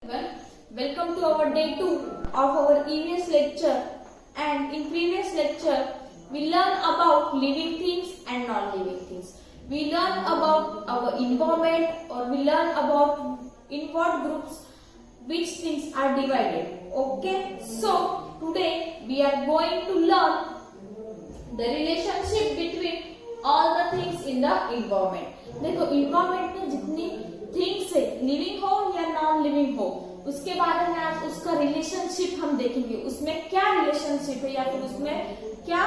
Welcome to our day 2 of our EVS lecture, and in previous lecture we learn about living things and non-living things. We learn about our environment, or we learn about in what groups which things are divided. Okay, so today we are going to learn the relationship between all the things in the environment. देखो environment में जितनी things है, living हो या non living हो, उसके बारे में आज उसका रिलेशनशिप हम देखेंगे. उसमें क्या रिलेशनशिप है या फिर उसमें क्या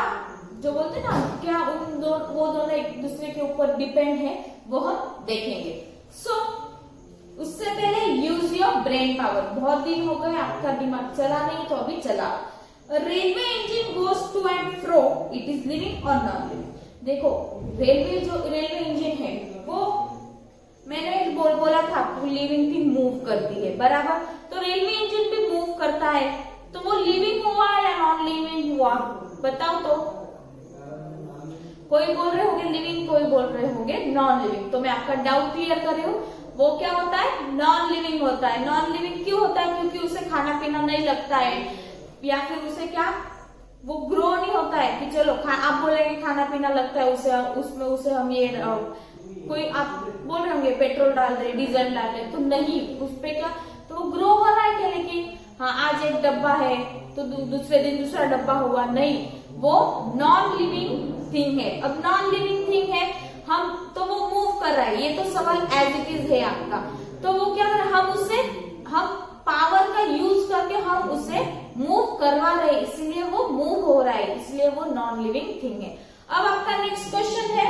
जो बोलते ना क्या वो दोनों एक दूसरे के ऊपर डिपेंड है, वो हम देखेंगे. उससे पहले यूज योर ब्रेन पावर. बहुत दिन हो गए आपका दिमाग चला नहीं, तो अभी चला. Railway engine goes to and fro, it is living और नॉन लिविंग. देखो रेलवे इंजन है वो मैंने बोला था आपको लिविंग थिंग मूव करती है, बराबर. तो रेलवे इंजन भी मूव करता है, तो वो लिविंग हुआ या नॉन लिविंग हुआ, बताओ. तो कोई बोल रहे होंगे लिविंग, कोई बोल रहे होंगे नॉन लिविंग. तो मैं आपका डाउट क्लियर कर रही हूँ. वो क्या होता है? नॉन लिविंग होता है. नॉन लिविंग क्यों होता है? क्योंकि उसे खाना पीना नहीं लगता है, या फिर उसे क्या वो ग्रो नहीं होता है कि चलो आप बोलेंगे खाना पीना लगता है उसे हम ये कोई आप बोल रहे होंगे पेट्रोल डाल रहे, डीजल डाल रहे, तो नहीं, उस पे क्या तो ग्रो हो रहा है क्या? लेकिन हाँ, आज एक डब्बा है तो दूसरे दिन दूसरा डब्बा हुआ, नहीं, वो नॉन लिविंग थिंग है. अब नॉन लिविंग थिंग है हम तो वो मूव कर रहा है. ये तो सवाल एज इट इज है आपका. तो वो क्या कर रहा है? हम पावर का यूज करके हम उसे मूव करवा रहे हैं, इसलिए वो मूव हो रहा है, इसलिए वो नॉन लिविंग थिंग है. अब आपका नेक्स्ट क्वेश्चन है,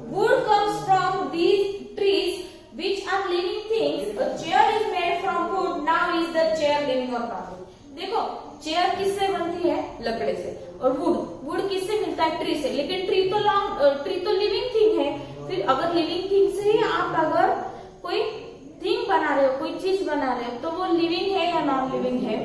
wood comes from these trees which are living things. A chair is made from wood. Now is the chair living or not? देखो चेयर किससे बनती है? लकड़े से. और वुड किससे मिलता है? ट्री से. लेकिन ट्री तो लिविंग थिंग है. फिर अगर लिविंग थिंग से ही आप अगर कोई थिंग बना रहे हो, कोई चीज बना रहे हो, तो वो लिविंग है या नॉन लिविंग है?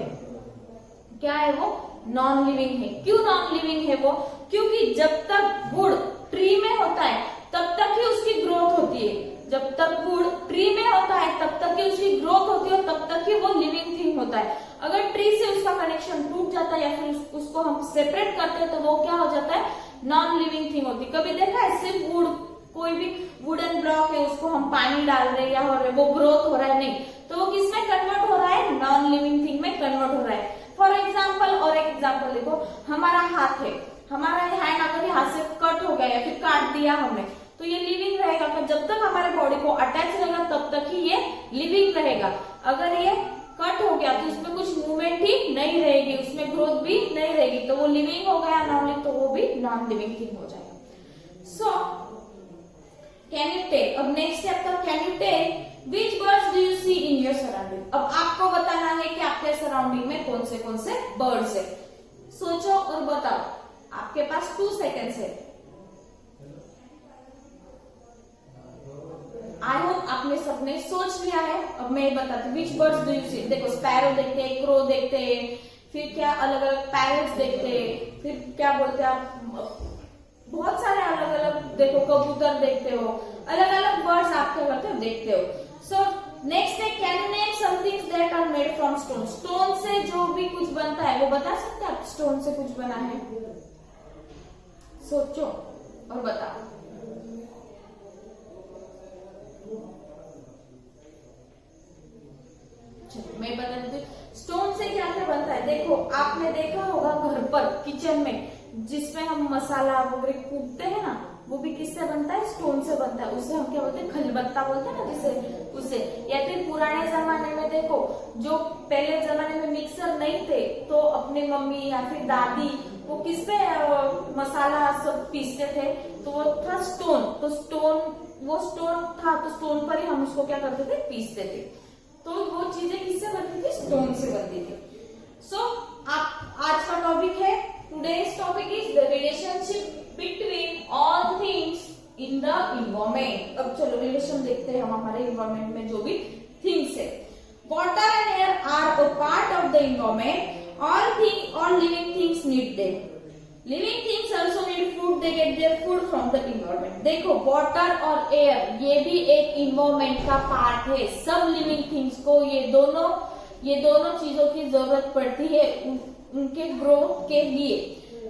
क्या है वो? नॉन लिविंग है. क्यों नॉन लिविंग है वो? क्योंकि जब तक वुड ट्री में होता है तब तक ही उसकी ग्रोथ होती है. जब तक वुड ट्री में होता है तब तक ही उसकी ग्रोथ होती है, तब तक ही वो लिविंग थिंग होता है. अगर ट्री से उसका कनेक्शन टूट जाता है या फिर उसको हम सेपरेट करते हैं, तो वो क्या हो जाता है? नॉन लिविंग थिंग होती है. कभी देखा है सिर्फ वुड, कोई भी वुडन ब्लॉक है उसको हम पानी डाल रहे हैं या वो ग्रोथ हो रहा है? नहीं. तो वो किसमें कन्वर्ट हो रहा है? नॉन लिविंग थिंग में कन्वर्ट हो रहा है. फॉर एग्जाम्पल, और एक एग्जाम्पल देखो, हमारा हाथ है, हमारा हैंड अगर हाथ से कट हो गया या फिर काट दिया हमने, तो ये लिविंग रहेगा. तो जब तक हमारे बॉडी को अटैच रहेगा तब तक ही ये लिविंग रहेगा. अगर ये कट हो गया तो इसमें कुछ मूवमेंट ही नहीं रहेगी, उसमें ग्रोथ भी नहीं रहेगी, तो वो लिविंग हो गया. नॉन लिविंग तो वो भी नॉन लिविंग थिंग हो जाएगा. सो कैन यू टेल, अब नेक्स्ट है आपका, can you tell Which birds do you see in your surrounding? अब आपको बताना है कि आपके सराउंडिंग में कौन से बर्ड्स है. सोचो और बताओ. आपके पास 2 सेकेंड्स है. आई होप आपने सबने सोच लिया है. अब मैं बताती हूँ विच बर्ड्स डू यू सी. देखो स्पैरो देखते हैं, क्रो देखते हैं, फिर क्या अलग अलग पैरट्स देखते हैं, फिर क्या बोलते हैं आप, बहुत सारे अलग अलग देखो कबूतर देखते हो, अलग अलग बर्ड्स आप क्या करते हो? देखते हो. सो नेक्स्ट है, can you name some things that are made from stone. Stone से जो भी कुछ बनता है वो बता सकते हैं आप? स्टोन से कुछ बना है? सोचो और बताओ. मैं बता देती हूँ स्टोन से क्या क्या बनता है. देखो आपने देखा होगा घर पर किचन में जिसमें हम मसाला वगैरह कूटते हैं ना, वो भी किससे बनता है? स्टोन से बनता है. उसे हम क्या बोलते हैं? खलबत्ता बोलते हैं ना, जिसे उसे. या फिर पुराने जमाने में देखो, जो पहले जमाने में मिक्सर नहीं थे, तो अपनी मम्मी या फिर दादी वो किस पे मसाला सब पीसते थे? तो वो था स्टोन. तो स्टोन था, तो स्टोन पर ही हम उसको क्या करते थे? पीसते थे. तो वो चीजें किससे बनती थी? स्टोन से बनती थी. सो आज का टॉपिक है, today's topic is the relationship between all things in the environment. अब चलो रिलेशन देखते हैं हम हमारे इन्वायरमेंट में जो भी थिंग्स है. Water and air are a part of the environment. all living things need them. Living things also need food. They get their food from the environment. देखो वाटर और एयर ये भी एक इन्वायरमेंट का पार्ट है. सब living things को ये दोनों ये दोनों चीजों की जरूरत पड़ती है उनके ग्रो के लिए।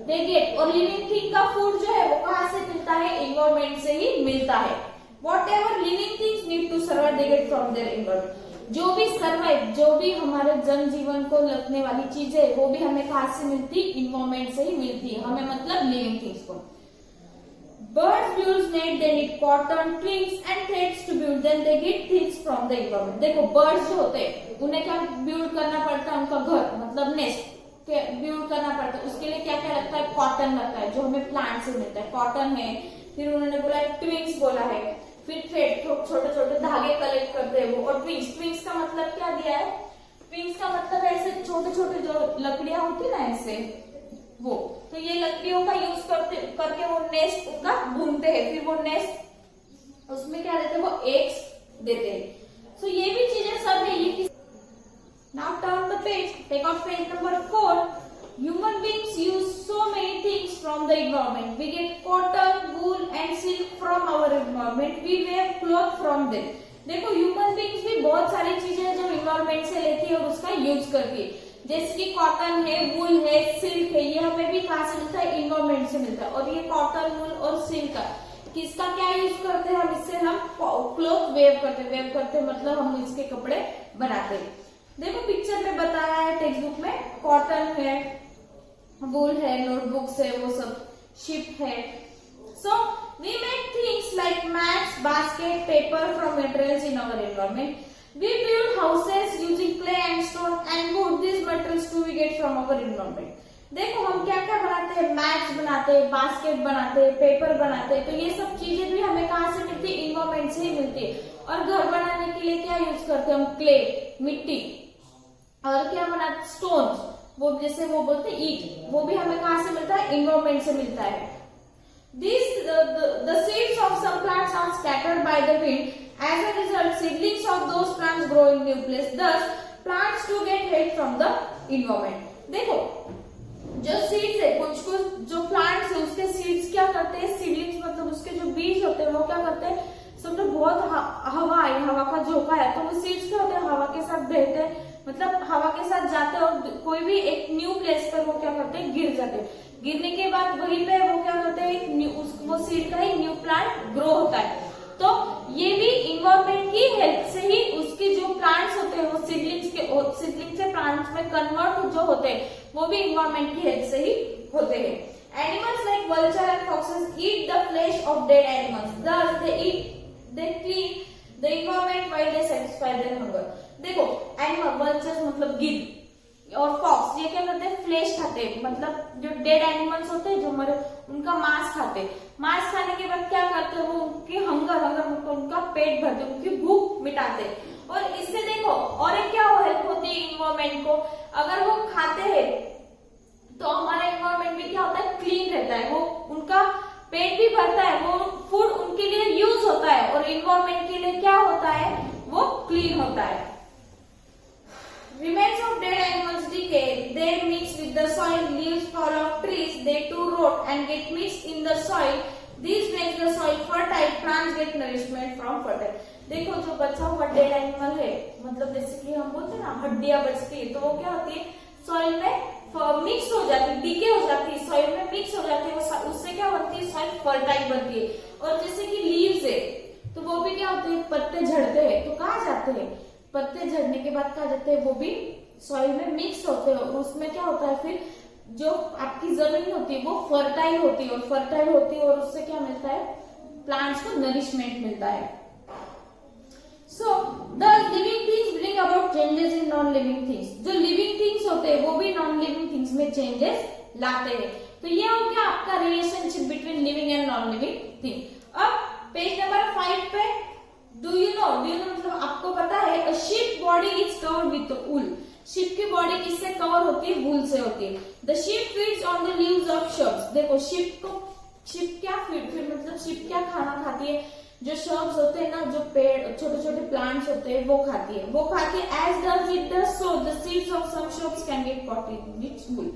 दे गेट, और लिविंग थिंग का फूड जो है वो कहाँ से मिलता है? एनवायरमेंट से ही मिलता है। Whatever living things need to survive they get from their environment. जो भी सर्वाइव, जो भी हमारे जनजीवन को लगने वाली चीजें वो भी हमें कहाँ से मिलती? एनवायरमेंट से ही मिलती है हमें, मतलब लिविंग थिंग्स को। Birds build nest, they need cotton, twigs and threads to build. Then they get things from the environment. देखो birds जो होते हैं उन्हें क्या build करना पड़ता है? उनका घर मतलब nest build करना पड़ता है। उसके लिए क्या क्या लगता है? कॉटन लगता है जो हमें प्लांट से मिलता है, कॉटन है। फिर उन्होंने बोला है ट्विग्स बोला है, फिर थ्रेड, छोटे छोटे धागे कलेक्ट करते हैं वो, और ट्विग्स, ट्विग्स का मतलब क्या दिया है? ट्विग्स का मतलब ऐसे छोटे छोटे जो लकड़ियां होती है ना ऐसे वो, तो ये लकड़ियों का यूज करके वो नेस्ट उनका बुनते हैं, फिर वो नेस्ट उसमें क्या देते हैं? वो एग्स देते हैं। सो ये भी चीजें सब है ये। Now turn the page, take out page number 4। Human beings use so many things from the environment. We get cotton, wool and silk from our environment. We wear cloth from them. देखो human beings भी बहुत सारी चीजें जो environment से लेती है और उसका यूज करती है, जैसे कि कॉटन है, वूल है, सिल्क है, ये हमें भी कहाँ से मिलता है? एनवायरमेंट से मिलता है। और ये कॉटन, वूल और सिल्क का किसका क्या यूज करते हैं? हम इससे हम क्लॉथ वेव करते मतलब हम इसके कपड़े बनाते हैं। देखो पिक्चर में बताया है टेक्स्ट बुक में, कॉटन है, वूल है, नोटबुक्स है, वो सब शिप है। So we make things like mats, basket, paper from materials in our environment. We build houses using clay and stone and wood. These materials too we get from our environment. देखो हम क्या क्या बनाते हैं? Mats बनाते हैं, basket बनाते हैं, पेपर बनाते हैं। तो ये सब चीजें भी हमें कहाँ से मिलती है? एनवायरमेंट से ही मिलती है। और घर बनाने के लिए क्या यूज करते हैं हम? क्ले, मिट्टी। और क्या बनाते? स्टोन्स, वो जैसे वो बोलते हैं ईट, वो भी हमें कहाँ से मिलता है? एनवायरमेंट से मिलता है। The seeds of some plants are scattered by the wind. As a result, seedlings of those plants grow in new place. Thus, plants too get help from the environment. देखो जो सीड्स है, कुछ जो plants है उसके seeds क्या करते हैं? सीडलिंग्स मतलब उसके जो बीज होते हैं वो क्या करते हैं? समझो बहुत हवा आई, हवा का झोंका है तो वो सीड्स क्या होते हैं? हवा के साथ बहते हैं, मतलब हवा के साथ जाते हैं और कोई भी एक न्यू प्लेस पर वो क्या करते हैं? गिर जाते हैं। गिरने के बाद वहीं पे वो क्या करते हैं? वो सीड का ही न्यू प्लांट ग्रो होता है। तो ये भी इन्वायरमेंट की हेल्प से ही उसके जो प्लांट्स होते हैं वो सीडलिंग से प्लांट्स में कन्वर्ट जो होते हैं वो भी इन्वायरमेंट की हेल्प से ही होते हैं। Animals like vulture and foxes eat the flesh of dead animals, thus they clean the environment while they satisfy their hunger. देखो एनिमल, वल्चर्स मतलब गिद्ध और फॉक्स, ये क्या करते हैं? फ्लेश खाते हैं, मतलब जो डेड एनिमल्स होते हैं जो मरे उनका मांस खाते हैं। मांस खाने के बाद क्या करते हैं? वो उनकी हंगर मतलब उनका पेट भरते, उनकी भूख मिटाते। और इससे देखो और एक क्या हेल्प होती है इन्वायरमेंट को? अगर वो खाते हैं तो हमारा इन्वायरमेंट भी क्या होता है? क्लीन रहता है, वो उनका पेट भी भरता है, वो फूड उनके लिए यूज होता है और इन्वायरमेंट के लिए क्या होता है? वो क्लीन होता है। Remains of dead animals decay. They mix with the soil. Leaves fall off trees. They too rot and get mixed in the soil. This makes the soil fertile. Plants get nourishment from fertile. देखो जो बचा हुआ dead animal है, मतलब जैसे कि हम बोलते हैं ना हड्डियां बचती है, तो वो क्या होती है? सॉइल में मिक्स हो जाती है, डीके हो जाती है, सॉइल में मिक्स हो जाती है। उससे क्या बनती है? सॉइल फर्टाइल बनती है। और जैसे कि लीव्स है तो वो भी क्या होते हैं? पत्ते झड़ते हैं तो कहाँ जाते हैं? पत्ते झड़ने के बाद क्या जाते हैं? वो भी सॉइल में मिक्स होते हैं और उसमें क्या होता है? फिर जो आपकी जमीन होती है वो फर्टाइल होती है और फर्टाइल होती है और उससे क्या मिलता है? प्लांट्स को नरिशमेंट मिलता है। So the living things bring about changes in non living things. जो लिविंग थिंग्स होते हैं वो भी नॉन लिविंग थिंग्स में चेंजेस लाते हैं। तो ये हो गया आपका relationship between living and non living thing. अब पेज नंबर 5 पे डू यू नो मतलब आपको पता है a sheep body is covered with wool. Ship की बॉडी किससे कवर होती है? वूल से होती है। The ship feeds on the leaves of shrubs. देखो शिप क्या फीड मतलब शिप क्या खाना खाती है? जो shrubs होते हैं ना, जो पेड़ छोटे छोटे प्लांट्स होते हैं वो खाती है। As does it does so the seeds of some shrubs can get caught in its wool.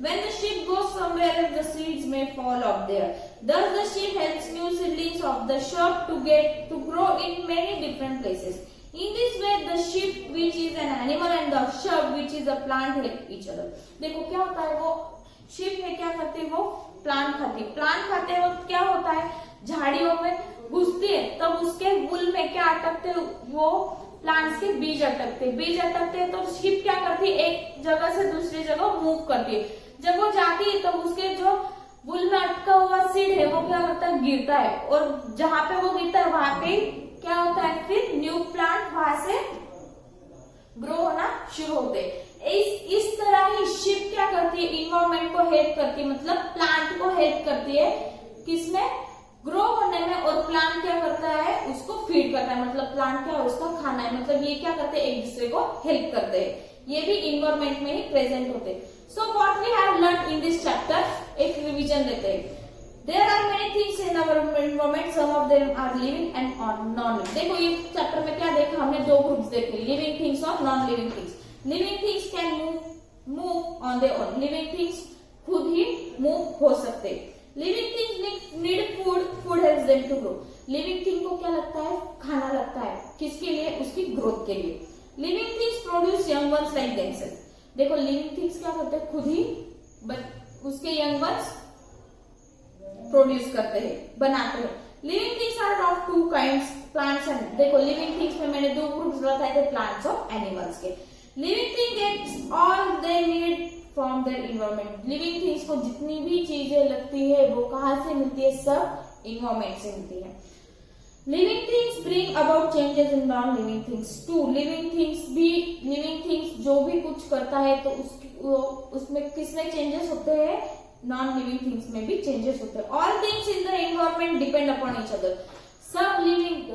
When the ship goes somewhere else, the seeds may fall off there. Thus, the ship helps new seedlings of the shrub to grow in many different places. In this way, the sheep, which is an animal, and the shrub, which is a plant, help each other. देखो क्या होता है, वो sheep है क्या करती है, वो प्लांट खाती है। प्लांट खाते वक्त क्या होता है, झाड़ियों में घुसती है, तब उसके वुल में क्या अटकते हैं, वो प्लांट्स के बीज अटकते हैं। बीज अटकते हैं तो शीप क्या करती है, एक जगह से दूसरी जगह मूव करती है। जब वो जाती है तब उसके जो वुल में अटका हुआ सीड है वो क्या करता है, गिरता है, और जहां पे वो गिरता है वहां पे क्या होता है, फिर न्यू प्लांट वहां से ग्रो होना शुरू होते हैं। इस तरह ही शीप क्या करती है, इन्वायरमेंट को हेल्प करती है, मतलब प्लांट को हेल्प करती है किसमें, ग्रो होने में, और प्लांट क्या करता है, उसको फीड करता है, मतलब प्लांट क्या है, उसका खाना है, मतलब ये क्या करते हैं, एक दूसरे को हेल्प करते हैं। ये भी इन्वायरमेंट में ही प्रेजेंट होते हैं। So what we have learn in this chapter, एक रिवीजन देते हैं। There are many things in our environment, some of them are living and non-living. देखो ये चैप्टर में क्या देखा हमने, दो ग्रुप्स देखे, लिविंग थिंग्स और non living things. Living things can move on their own, living things खुद ही मूव हो सकते। Living things need food, food helps them to grow. Living thing को क्या लगता है, खाना लगता है, किसके लिए, उसकी ग्रोथ के लिए। Living things produce young ones like themselves. देखो लिविंग थिंग्स क्या करते हैं, खुद ही उसके यंग वंस प्रोड्यूस करते हैं, बनाते हैं। Living things are of two kinds, plants and, देखो लिविंग थिंग्स में मैंने दो ग्रुप्स बताए थे, प्लांट्स और एनिमल्स के। Living thing gets all they need from their environment. Living things को जितनी भी चीजें लगती है वो कहाँ से मिलती है, सब इन्वायरमेंट से मिलती है। Living things bring about changes in non living things too. Living things जो भी कुछ करता है तो उसमें किसमें चेंजेस होते हैं, नॉन लिविंग थिंग्स में भी चेंजेस होते हैं। All things in the environment depend upon each other. सब लिविंग,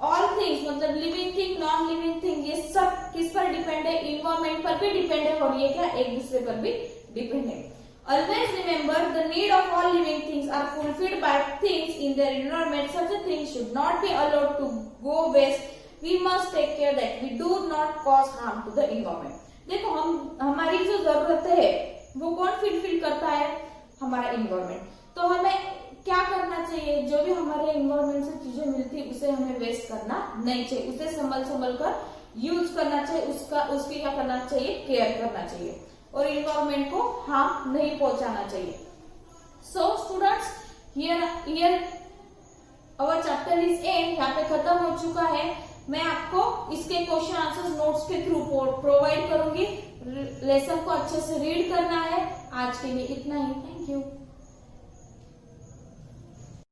ऑल थिंग्स मतलब living thing, non living thing, ये सब किस पर डिपेंड है, इन्वायरमेंट पर भी डिपेंड है, और ये क्या एक दूसरे पर भी डिपेंड है। Always remember the need of all living things are fulfilled by things in their environment. Such a thing should not be allowed to go waste. We must take care that we do not cause harm to the environment. देखो हमारी जो जरूरत है वो कौन fulfil करता है, हमारा इन्वायरमेंट। तो हमें क्या करना चाहिए, जो भी हमारे इन्वायरमेंट से चीजें मिलती है उसे हमें वेस्ट करना नहीं चाहिए, उसे संभल कर यूज करना चाहिए, उसकी क्या करना चाहिए, केयर करना चाहिए, और इन्वायरमेंट को हार्म नहीं पहुंचाना चाहिए। So students, here our chapter is and, यहाँ पे खत्म हो चुका है। मैं आपको इसके क्वेश्चन आंसर्स नोट्स के थ्रू प्रोवाइड करूंगी। लेसन को अच्छे से रीड करना है। आज के लिए इतना ही, थैंक यू।